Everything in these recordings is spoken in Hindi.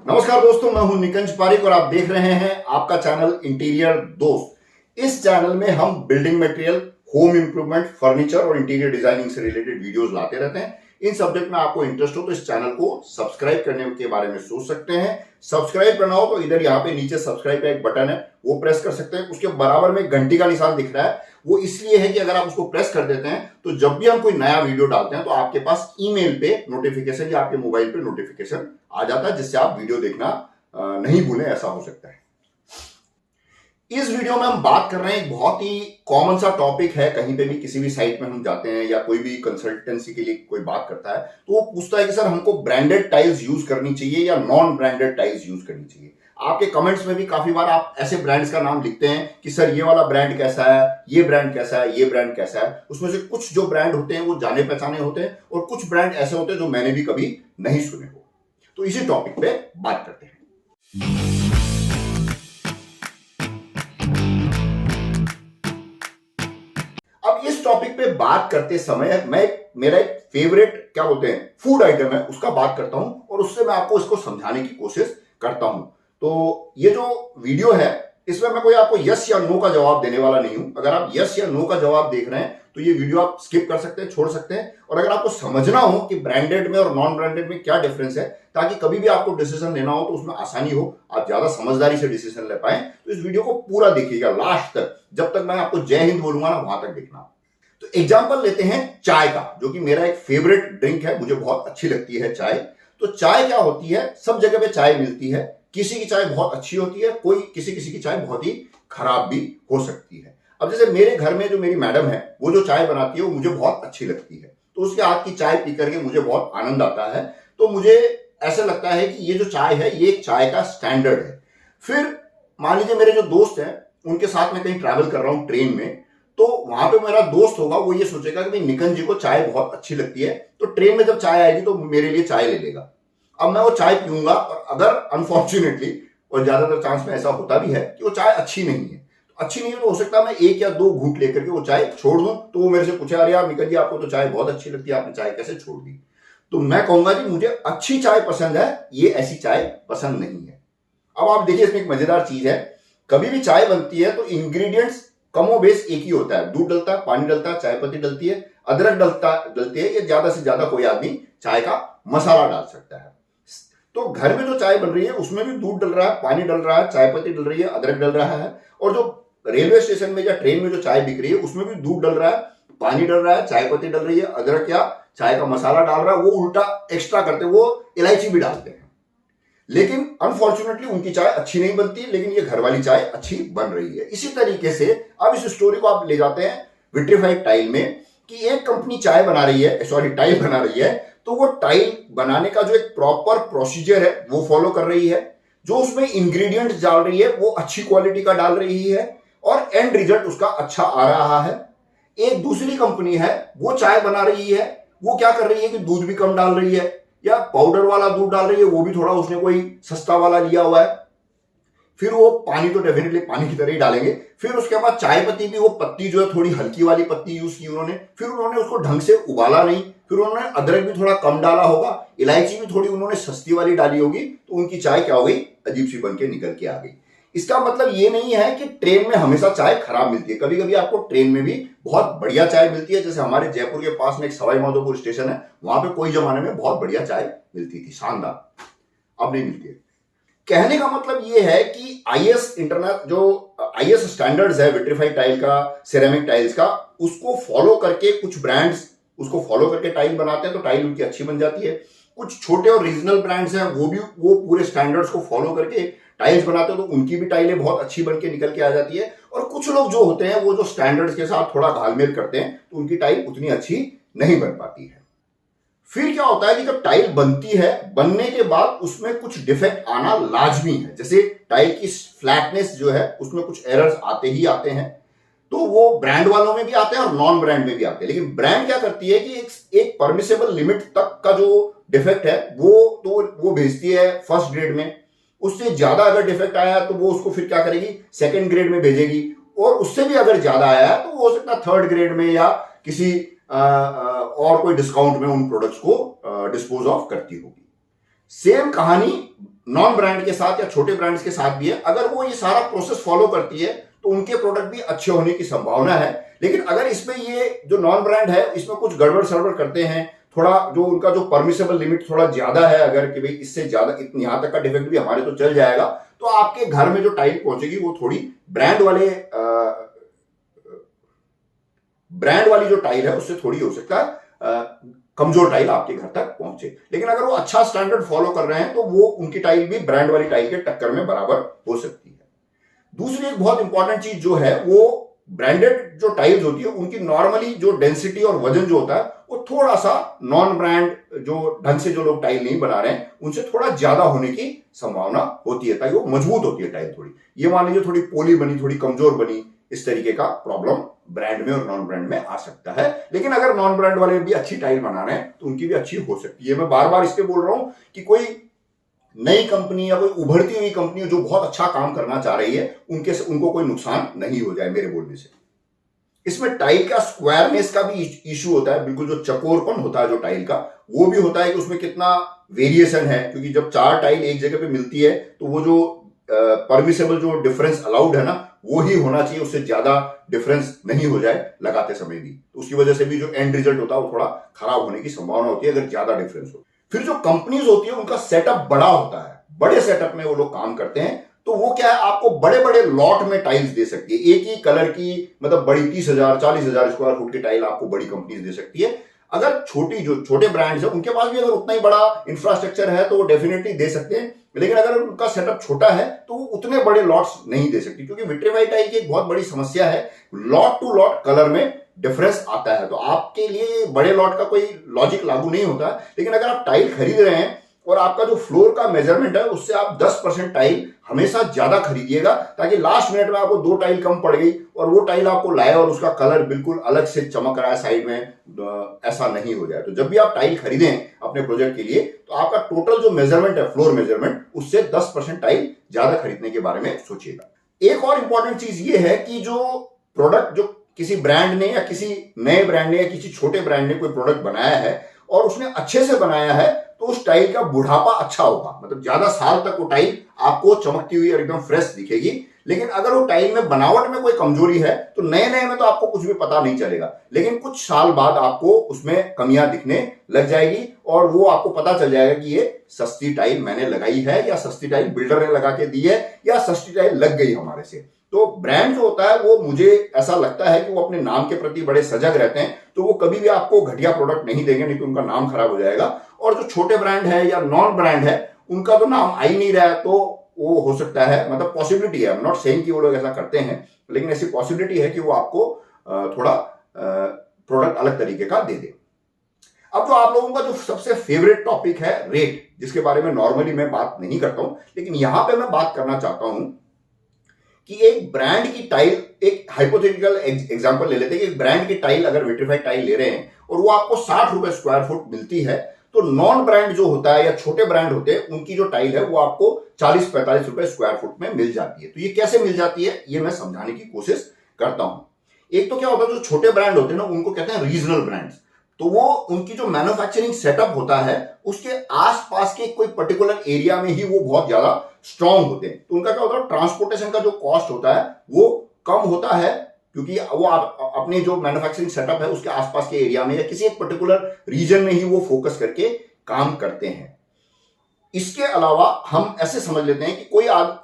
नमस्कार दोस्तों, मैं हूं निकंज पारिक और आप देख रहे हैं आपका चैनल इंटीरियर दोस्त। इस चैनल में हम building material, home improvement, furniture और इंटीरियर डिजाइनिंग से रिलेटेड वीडियोस लाते रहते हैं। इन सब्जेक्ट में आपको इंटरेस्ट हो तो इस चैनल को सब्सक्राइब करने के बारे में सोच सकते हैं। सब्सक्राइब करना हो तो इधर यहाँ पे नीचे सब्सक्राइब का एक बटन है, वो प्रेस कर सकते हैं। उसके बराबर में घंटी का निशान दिख रहा है, वो इसलिए है कि अगर आप उसको प्रेस कर देते हैं तो जब भी हम कोई नया वीडियो डालते हैं तो आपके पास ईमेल पे नोटिफिकेशन या आपके मोबाइल पे नोटिफिकेशन आ जाता है, जिससे आप वीडियो देखना नहीं भूलें। ऐसा हो सकता है। इस वीडियो में हम बात कर रहे हैं, एक बहुत ही कॉमन सा टॉपिक है। कहीं पे भी किसी भी साइट में हम जाते हैं या कोई भी कंसल्टेंसी के लिए कोई बात करता है तो वो पूछता है कि सर हमको ब्रांडेड टाइल्स यूज करनी चाहिए या नॉन ब्रांडेड टाइल्स यूज करनी चाहिए। आपके कमेंट्स में भी काफी बार आप ऐसे ब्रांड्स का नाम लिखते हैं कि सर ये वाला ब्रांड कैसा है, ये ब्रांड कैसा है, ये ब्रांड कैसा है। उसमें से कुछ जो ब्रांड होते हैं वो जाने पहचाने होते हैं और कुछ ब्रांड ऐसे होते हैं जो मैंने भी कभी नहीं सुने हो। तो इसी टॉपिक पे बात करते हैं। अब इस टॉपिक पे बात करते समय मेरा एक फेवरेट क्या बोलते हैं फूड आइटम है, उसका बात करता हूं और उससे मैं आपको इसको समझाने की कोशिश करता हूं। तो ये जो वीडियो है इसमें मैं कोई आपको यस या नो का जवाब देने वाला नहीं हूं। अगर आप यस या नो का जवाब देख रहे हैं तो ये वीडियो आप स्किप कर सकते हैं, छोड़ सकते हैं। और अगर आपको समझना हो कि ब्रांडेड में और नॉन ब्रांडेड में क्या डिफरेंस है, ताकि कभी भी आपको डिसीजन लेना हो तो उसमें आसानी हो, आप ज्यादा समझदारी से डिसीजन ले पाए, तो इस वीडियो को पूरा देखिएगा लास्ट तक। जब तक मैं आपको जय हिंद बोलूंगा ना, वहां तक देखना। तो एग्जाम्पल लेते हैं चाय का, जो कि मेरा एक फेवरेट ड्रिंक है, मुझे बहुत अच्छी लगती है चाय। तो चाय क्या होती है, सब जगह पे चाय मिलती है। किसी की चाय बहुत अच्छी होती है, किसी की चाय बहुत ही खराब भी हो सकती है। अब जैसे मेरे घर में जो मेरी मैडम है, वो जो चाय बनाती है वो मुझे बहुत अच्छी लगती है। तो उसके हाथ की चाय पी करके मुझे बहुत आनंद आता है। तो मुझे ऐसा लगता है कि ये जो चाय है ये एक चाय का स्टैंडर्ड है। फिर मान लीजिए मेरे जो दोस्त हैं उनके साथ मैं कहीं ट्रैवल कर रहा हूं ट्रेन में, तो वहां पे मेरा दोस्त होगा, वो ये सोचेगा कि भाई निकंज जी को चाय बहुत अच्छी लगती है, तो ट्रेन में जब चाय आएगी तो मेरे लिए चाय ले लेगा। अब मैं वो चाय पीऊंगा और अगर अनफॉर्चुनेटली, और ज्यादातर चांस में ऐसा होता भी है कि वो चाय अच्छी नहीं है, तो अच्छी नहीं है तो हो सकता है मैं एक या दो घूंट लेकर के वो चाय छोड़ दूं। तो वो मेरे से पूछे, अरे यार निकंज जी आपको तो चाय बहुत अच्छी लगती है, आपने चाय कैसे छोड़ दी? तो मैं कहूंगा जी मुझे अच्छी चाय पसंद है, ये ऐसी चाय पसंद नहीं है। अब आप देखिए इसमें एक मजेदार चीज है, कभी भी चाय बनती है तो इंग्रेडिएंट्स कमो बेस एक ही होता है। दूध डलता है, पानी डलता है, चाय पत्ती डलती है, अदरक डलती है, या ज्यादा से ज्यादा कोई आदमी चाय का मसाला डाल सकता है। तो घर में जो चाय बन रही है उसमें भी दूध डल रहा है, पानी डल रहा है, चाय पत्ती डल रही है, अदरक डल रहा है। और जो रेलवे स्टेशन में या ट्रेन में जो चाय बिक रही है उसमें भी दूध डल रहा है, पानी डल रहा है, चाय पत्ती डल रही है, अदरक या चाय का मसाला डाल रहा है। वो उल्टा एक्स्ट्रा करते हैं, वो इलायची भी डालते हैं। लेकिन अनफॉर्चुनेटली उनकी चाय अच्छी नहीं बनती, लेकिन ये घर वाली चाय अच्छी बन रही है। इसी तरीके से अब इस स्टोरी को आप ले जाते हैं विट्रीफाइड टाइल में, कि एक कंपनी चाय बना रही है, सॉरी टाइल बना रही है। तो वो टाइल बनाने का जो एक प्रॉपर प्रोसीजर है वो फॉलो कर रही है, जो उसमें इंग्रेडिएंट्स डाल रही है वो अच्छी क्वालिटी का डाल रही है और एंड रिजल्ट उसका अच्छा आ रहा है। एक दूसरी कंपनी है, वो चाय बना रही है, वो क्या कर रही है कि दूध भी कम डाल रही है या पाउडर वाला दूध डाल रही है, वो भी थोड़ा उसने कोई सस्ता वाला लिया हुआ है। फिर वो पानी तो डेफिनेटली पानी की तरह ही डालेंगे। फिर उसके बाद चाय पत्ती भी, वो पत्ती जो है थोड़ी हल्की वाली पत्ती यूज की उन्होंने। फिर उन्होंने उसको ढंग से उबाला नहीं। फिर उन्होंने अदरक भी थोड़ा कम डाला होगा, इलायची भी थोड़ी उन्होंने सस्ती वाली डाली होगी, तो उनकी चाय क्या हो गई, अजीब सी बन के निकल के आ गई। इसका मतलब ये नहीं है कि ट्रेन में हमेशा चाय खराब मिलती है। कभी कभी आपको ट्रेन में भी बहुत बढ़िया चाय मिलती है। जैसे हमारे जयपुर के पास में एक सवाई माधोपुर स्टेशन है, वहां पे कोई जमाने में बहुत बढ़िया चाय मिलती थी, शानदार। अब नहीं मिलती है। कहने का मतलब ये है कि आईएस इंटरनेट जो आईएस स्टैंडर्ड्स है विट्रीफाइड टाइल का, सिरेमिक टाइल्स का, उसको फॉलो करके कुछ ब्रांड्स उसको फॉलो करके टाइल बनाते हैं तो टाइल उनकी अच्छी बन जाती है। कुछ छोटे और रीजनल ब्रांड्स हैं, वो पूरे स्टैंडर्ड्स को फॉलो करके टाइल्स बनाते हैं तो उनकी भी टाइलें बहुत अच्छी बन के निकल के आ जाती है। और कुछ लोग जो होते हैं वो जो स्टैंडर्ड्स के साथ थोड़ा घालमेल करते हैं तो उनकी टाइल उतनी अच्छी नहीं बन पाती है। फिर क्या होता है कि जब टाइल बनती है, बनने के बाद उसमें कुछ डिफेक्ट आना लाजमी है। जैसे टाइल की फ्लैटनेस जो है उसमें कुछ एरर्स आते ही आते हैं, तो वो ब्रांड वालों में भी आते हैं और नॉन ब्रांड में भी आते हैं। लेकिन ब्रांड क्या करती है कि एक परमिसेबल लिमिट तक का जो डिफेक्ट है वो भेजती है फर्स्ट ग्रेड में। उससे ज्यादा अगर डिफेक्ट आया तो वो उसको फिर क्या करेगी, सेकंड ग्रेड में भेजेगी। और उससे भी अगर ज्यादा आया है तो वो हो सकता है थर्ड ग्रेड में या किसी और कोई डिस्काउंट में उन प्रोडक्ट्स को डिस्पोज ऑफ करती होगी। सेम कहानी नॉन ब्रांड के साथ या छोटे ब्रांड्स के साथ भी है, अगर वो ये सारा प्रोसेस फॉलो करती है तो उनके प्रोडक्ट भी अच्छे होने की संभावना है। लेकिन अगर इसमें ये जो नॉन ब्रांड है इसमें कुछ गड़बड़ सड़बड़ करते हैं, थोड़ा जो उनका जो परमिसेबल लिमिट थोड़ा ज्यादा है, अगर कि भाई इससे ज्यादा यहां तक का डिफेक्ट भी हमारे तो चल जाएगा, तो आपके घर में जो टाइल पहुंचेगी वो थोड़ी ब्रांड वाली जो टाइल है उससे थोड़ी हो सकता है कमजोर टाइल आपके घर तक पहुंचे। लेकिन अगर वो अच्छा स्टैंडर्ड फॉलो कर रहे हैं तो वो उनकी टाइल भी ब्रांड वाली टाइल के टक्कर में बराबर हो सकती है। दूसरी एक बहुत इंपॉर्टेंट चीज जो है, वो ब्रांडेड जो टाइल्स होती है उनकी नॉर्मली जो डेंसिटी और वजन जो होता है वो थोड़ा सा नॉन ब्रांड जो ढंग से जो लोग टाइल नहीं बना रहे हैं उनसे थोड़ा ज्यादा होने की संभावना होती है, ताकि वो मजबूत होती है टाइल थोड़ी। ये मान लीजिए थोड़ी पोली बनी, थोड़ी कमजोर बनी, इस तरीके का प्रॉब्लम ब्रांड में और नॉन ब्रांड में आ सकता है। लेकिन अगर नॉन ब्रांड वाले भी अच्छी टाइल बना रहे हैं तो उनकी भी अच्छी हो सकती है। मैं बार बार इसलिए बोल रहा हूं कि कोई नई कंपनी या कोई उभरती हुई कंपनी जो बहुत अच्छा काम करना चाह रही है उनको कोई नुकसान नहीं हो जाए मेरे बोलने से। इसमें टाइल का स्क्वायरनेस का भी इशू होता है, बिल्कुल जो चकोरपन होता है जो टाइल का, वो भी होता है कि उसमें कितना वेरिएशन है, क्योंकि जब चार टाइल एक जगह पे मिलती है तो वो जो परमिसेबल जो डिफरेंस अलाउड है ना वो ही होना चाहिए, उससे ज्यादा डिफरेंस नहीं हो जाए लगाते समय भी। तो उसकी वजह से भी जो एंड रिजल्ट होता है वो थोड़ा खराब होने की संभावना होती है अगर ज्यादा डिफरेंस हो। फिर जो कंपनीज होती है उनका सेटअप बड़ा होता है, बड़े सेटअप में वो लोग काम करते हैं, तो वो क्या है आपको बड़े बड़े लॉट में टाइल्स दे सकती है। एक ही कलर की मतलब बड़ी 30,000 40,000 स्क्वायर फुट की टाइल आपको बड़ी कंपनीज दे सकती है। अगर जो छोटे ब्रांड्स है उनके पास भी अगर उतना ही बड़ा इंफ्रास्ट्रक्चर है तो वो डेफिनेटली दे सकते हैं, लेकिन अगर उनका सेटअप छोटा है तो वो उतने बड़े लॉट्स नहीं दे सकती, क्योंकि विट्रीफाइड टाइल की एक बहुत बड़ी समस्या है, लॉट टू लॉट कलर में डिफरेंस आता है। तो आपके लिए बड़े लॉट का कोई लॉजिक लागू नहीं होता। लेकिन अगर आप टाइल खरीद रहे हैं और आपका जो फ्लोर का मेजरमेंट है उससे आप 10% टाइल हमेशा ज्यादा खरीदिएगा, ताकि लास्ट मिनट में आपको 2 टाइल कम पड़ गई और वो टाइल आपको लाए और उसका कलर बिल्कुल अलग से चमक रहा है साइड में, ऐसा नहीं हो जाए। तो जब भी आप टाइल खरीदें अपने प्रोजेक्ट के लिए तो आपका टोटल जो मेजरमेंट है फ्लोर मेजरमेंट उससे 10% टाइल ज्यादा खरीदने के बारे में सोचिएगा। एक और इंपॉर्टेंट चीज ये है कि जो प्रोडक्ट जो किसी ब्रांड ने या किसी नए ब्रांड ने या किसी छोटे ब्रांड ने कोई प्रोडक्ट बनाया है और उसने अच्छे से बनाया है तो उस टाइल का बुढ़ापा अच्छा होगा, मतलब ज्यादा साल तक वो टाइल आपको चमकती हुई और एकदम फ्रेश दिखेगी। लेकिन अगर वो टाइल में बनावट में कोई कमजोरी है तो नए नए में तो आपको कुछ भी पता नहीं चलेगा, लेकिन कुछ साल बाद आपको उसमें कमियां दिखने लग जाएगी और वो आपको पता चल जाएगा कि ये सस्ती टाइल मैंने लगाई है या सस्ती टाइल बिल्डर ने लगा के दी है या सस्ती टाइल लग गई हमारे से। तो ब्रांड जो होता है वो मुझे ऐसा लगता है कि वो अपने नाम के प्रति बड़े सजग रहते हैं, तो वो कभी भी आपको घटिया प्रोडक्ट नहीं देंगे, नहीं तो उनका नाम खराब हो जाएगा। और जो छोटे ब्रांड है या नॉन ब्रांड है उनका तो नाम आ ही नहीं रहा है, तो वो हो सकता है, मतलब पॉसिबिलिटी है, आई एम नॉट सेइंग कि वो लोग ऐसा करते हैं, लेकिन ऐसी पॉसिबिलिटी है कि वो आपको थोड़ा प्रोडक्ट अलग तरीके का दे दे। अब जो आप लोगों का जो सबसे फेवरेट टॉपिक है रेट, जिसके बारे में नॉर्मली मैं बात नहीं करता हूं, लेकिन यहां पे मैं बात करना चाहता हूं कि एक ब्रांड की टाइल, एक हाइपोथेटिकल एग्जांपल ले लेते हैं कि एक ब्रांड की टाइल अगर विट्रीफाइड टाइल ले रहे हैं और वो आपको 60 रुपए स्क्वायर फुट मिलती है, तो नॉन ब्रांड जो होता है या छोटे ब्रांड होते हैं उनकी जो टाइल है वो आपको 40-45 रुपए स्क्वायर फुट में मिल जाती है। तो ये कैसे मिल जाती है ये मैं समझाने की कोशिश करता हूं। एक तो क्या होता है, जो छोटे ब्रांड होते हैं ना उनको कहते हैं रीजनल ब्रांड्स, तो वो उनकी जो मैन्युफैक्चरिंग सेटअप होता है उसके आसपास के कोई पर्टिकुलर एरिया में ही वो बहुत ज्यादा स्ट्रांग होते हैं। तो उनका क्या होता है, ट्रांसपोर्टेशन का जो कॉस्ट होता है वो कम होता है, क्योंकि वो अपने जो मैन्युफैक्चरिंग सेटअप है उसके आसपास के एरिया में या किसी एक पर्टिकुलर रीजन में ही वो फोकस करके काम करते हैं। इसके अलावा हम ऐसे समझ लेते हैं कि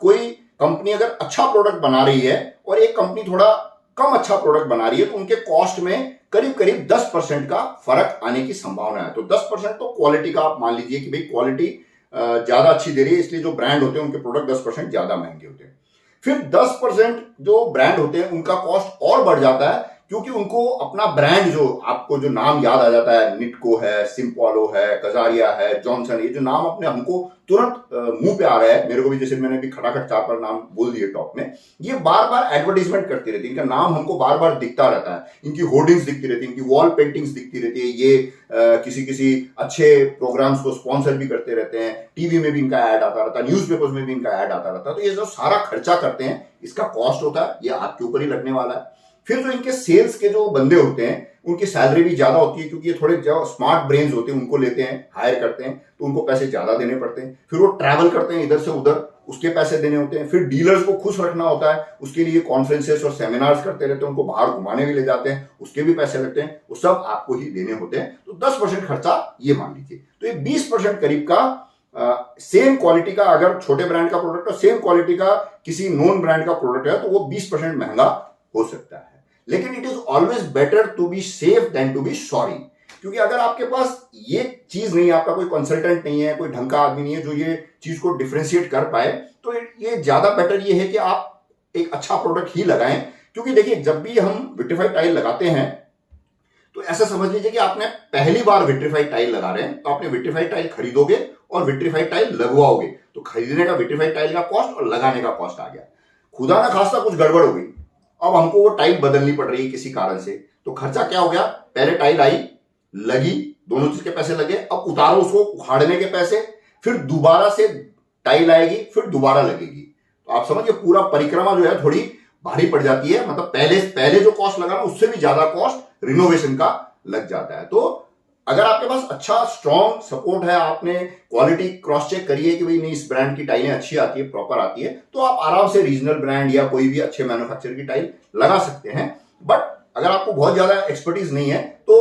कोई कंपनी अगर अच्छा प्रोडक्ट बना रही है और एक कंपनी थोड़ा कम अच्छा प्रोडक्ट बना रही है, तो उनके कॉस्ट में करीब करीब 10% का फर्क आने की संभावना है। तो 10% तो क्वालिटी का आप मान लीजिए कि भाई क्वालिटी ज्यादा अच्छी दे रही है, इसलिए जो ब्रांड होते हैं उनके प्रोडक्ट 10% ज्यादा महंगे होते हैं। फिर 10% जो ब्रांड होते हैं उनका कॉस्ट और बढ़ जाता है, क्योंकि उनको अपना ब्रांड जो आपको जो नाम याद आ जाता है, निटको है, सिम्पोलो है, कजारिया है, जॉनसन, ये जो नाम अपने हमको तुरंत मुंह पे आ रहा है, मेरे को भी, जैसे मैंने भी खटाखट 4 नाम बोल दिए टॉप में, ये बार बार एडवर्टीजमेंट करती रहती है, इनका नाम हमको बार बार दिखता रहता है, इनकी होर्डिंग्स दिखती रहती है, इनकी वॉल पेंटिंग्स दिखती रहती है, ये किसी अच्छे प्रोग्राम्स को स्पॉन्सर भी करते रहते हैं, टीवी में भी इनका ऐड आता रहता है, न्यूज़पेपर्स में भी इनका ऐड आता रहता है। तो ये जो सारा खर्चा करते हैं इसका कॉस्ट होता है, ये आपके ऊपर ही लगने वाला है। फिर जो इनके सेल्स के जो बंदे होते हैं उनकी सैलरी भी ज्यादा होती है, क्योंकि ये थोड़े जो स्मार्ट ब्रेन्स होते हैं उनको लेते हैं, हायर करते हैं, तो उनको पैसे ज्यादा देने पड़ते हैं। फिर वो ट्रैवल करते हैं इधर से उधर, उसके पैसे देने होते हैं। फिर डीलर्स को खुश रखना होता है, उसके लिए कॉन्फ्रेंसेस और सेमिनार्स करते रहते हैं, उनको बाहर घुमाने भी ले जाते हैं, उसके भी पैसे लगते हैं, वो सब आपको ही देने होते हैं। तो 10% खर्चा ये मान लीजिए। तो ये 20% करीब का सेम क्वालिटी का, अगर छोटे ब्रांड का प्रोडक्ट है, सेम क्वालिटी का किसी नॉन ब्रांड का प्रोडक्ट है, तो वो 20% महंगा हो सकता है। लेकिन it is always better to be safe than to be sorry, क्योंकि अगर आपके पास ये चीज नहीं है, आपका कोई कंसल्टेंट नहीं है, कोई ढंग का आदमी नहीं है जो ये चीज को डिफरेंशिएट कर पाए, तो ये ज्यादा बेटर ये है कि आप एक अच्छा प्रोडक्ट ही लगाएं। क्योंकि देखिए, जब भी हम विट्रीफाइड टाइल लगाते हैं तो ऐसा समझ लीजिए कि आपने पहली बार विट्रीफाइड टाइल लगा रहे हैं, तो आपने विट्रीफाइड टाइल खरीदोगे और विट्रीफाइड टाइल लगवाओगे, तो खरीदने का विट्रीफाइड टाइल का कॉस्ट और लगाने का कॉस्ट आ गया। खुदा ना खास्ता कुछ गड़बड़ हो गई, अब हमको वो टाइल बदलनी पड़ रही है किसी कारण से, तो खर्चा क्या हो गया? पहले टाइल आई, लगी, दोनों चीज के पैसे लगे, अब उतारो उसको, उखाड़ने के पैसे, फिर दोबारा से टाइल आएगी, फिर दोबारा लगेगी। तो आप समझिए पूरा परिक्रमा जो है थोड़ी भारी पड़ जाती है। मतलब पहले जो कॉस्ट लगा ना उससे भी ज्यादा कॉस्ट रिनोवेशन का लग जाता है। तो अगर आपके पास अच्छा स्ट्रॉन्ग सपोर्ट है, आपने क्वालिटी क्रॉस चेक करिए कि भाई नहीं इस ब्रांड की टाइलें अच्छी आती है, प्रॉपर आती है, तो आप आराम से रीजनल ब्रांड या कोई भी अच्छे मैन्युफैक्चरर की टाइल लगा सकते हैं। बट अगर आपको बहुत ज्यादा एक्सपर्टीज नहीं है तो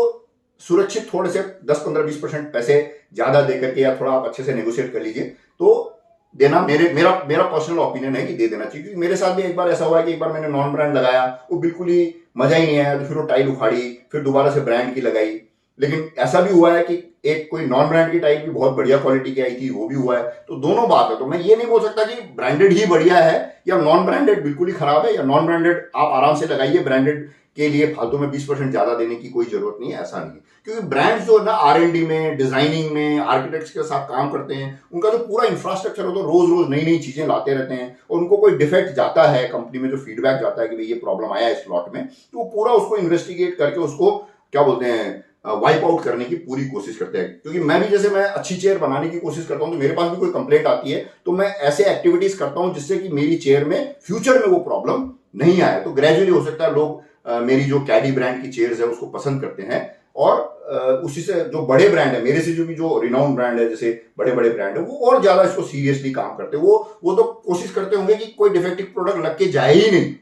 सुरक्षित थोड़े से 10-15-20% पैसे ज्यादा दे करके या थोड़ा आप अच्छे से नेगोशिएट कर लीजिए तो देना मेरा पर्सनल ओपिनियन है कि दे देना चाहिए। क्योंकि मेरे साथ भी एक बार ऐसा हुआ है कि एक बार मैंने नॉन ब्रांड लगाया, वो बिल्कुल ही मजा ही नहीं आया, तो फिर वो टाइल उखाड़ी, फिर दोबारा से ब्रांड की लगाई। लेकिन ऐसा भी हुआ है कि एक कोई नॉन ब्रांड की टाइल भी बहुत बढ़िया क्वालिटी की आई थी, वो भी हुआ है। तो दोनों बात है, तो मैं ये नहीं बोल सकता कि ब्रांडेड ही बढ़िया है या नॉन ब्रांडेड बिल्कुल ही खराब है, या नॉन ब्रांडेड आप आराम से लगाइए, ब्रांडेड के लिए फालतू में 20% ज्यादा देने की कोई जरूरत नहीं है, ऐसा नहीं है। क्योंकि ब्रांड्स जो ना R&D में, डिजाइनिंग में, आर्किटेक्ट्स के साथ काम करते हैं, उनका जो पूरा इंफ्रास्ट्रक्चर होता है, रोज रोज नई नई चीजें लाते रहते हैं, और उनको कोई डिफेक्ट जाता है कंपनी में, जो फीडबैक जाता है कि भाई ये प्रॉब्लम आया इस प्लॉट में, तो वो पूरा उसको इन्वेस्टिगेट करके उसको क्या बोलते हैं वाइप आउट करने की पूरी कोशिश करते हैं। क्योंकि मैं भी जैसे मैं अच्छी चेयर बनाने की कोशिश करता हूं, तो मेरे पास भी कोई कंप्लेंट आती है तो मैं ऐसे एक्टिविटीज करता हूं जिससे कि मेरी चेयर में फ्यूचर में वो प्रॉब्लम नहीं आए। तो ग्रेजुअली हो सकता है लोग मेरी जो कैडी ब्रांड की चेयर्स है उसको पसंद करते हैं, और उसी से जो बड़े ब्रांड है मेरे से, जो भी जो रिनाउंड ब्रांड है, जैसे बड़े बड़े ब्रांड है, वो और ज्यादा इसको सीरियसली काम करते हैं। वो तो कोशिश करते होंगे कि कोई डिफेक्टिव प्रोडक्ट लग के जाए ही नहीं।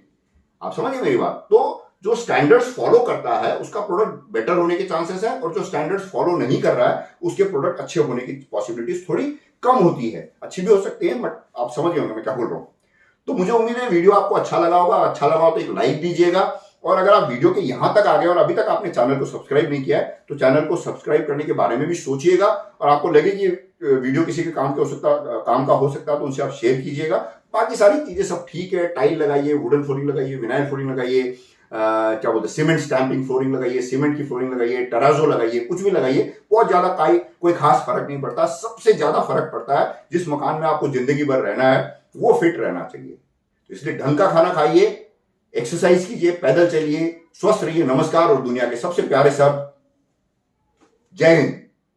आप समझिए मेरी बात। तो जो स्टैंडर्ड्स फॉलो करता है उसका प्रोडक्ट बेटर होने के चांसेस है, और जो स्टैंडर्ड्स फॉलो नहीं कर रहा है उसके प्रोडक्ट अच्छे होने की पॉसिबिलिटीज थोड़ी कम होती है। अच्छी भी हो सकती है, बट आप समझ गए होंगे मैं क्या बोल रहा हूं। तो मुझे उम्मीद है वीडियो आपको अच्छा लगा होगा। अच्छा लगा हो तो एक लाइक दीजिएगा, और अगर आप वीडियो के यहां तक आ गए और अभी तक आपने चैनल को सब्सक्राइब नहीं किया है तो चैनल को सब्सक्राइब करने के बारे में भी सोचिएगा, और आपको लगे कि वीडियो किसी के काम का हो सकता है तो उनसे आप शेयर कीजिएगा। बाकी सारी चीजें सब ठीक है, टाइल लगाइए, वुडन फ्लोरिंग लगाइए, विनाइल फ्लोरिंग लगाइए, क्या बोलते हैं सीमेंट स्टैंपिंग फ्लोरिंग लगाइए, सीमेंट की फ्लोरिंग लगाइए, टराजो लगाइए, कुछ भी लगाइए, बहुत ज्यादा कोई खास फर्क नहीं पड़ता। सबसे ज्यादा फर्क पड़ता है जिस मकान में आपको जिंदगी भर रहना है वो फिट रहना चाहिए। तो इसलिए ढंग का खाना खाइए, एक्सरसाइज कीजिए, पैदल चलिए, स्वस्थ रहिए। नमस्कार, और दुनिया के सबसे प्यारे शब्द, जय हिंद।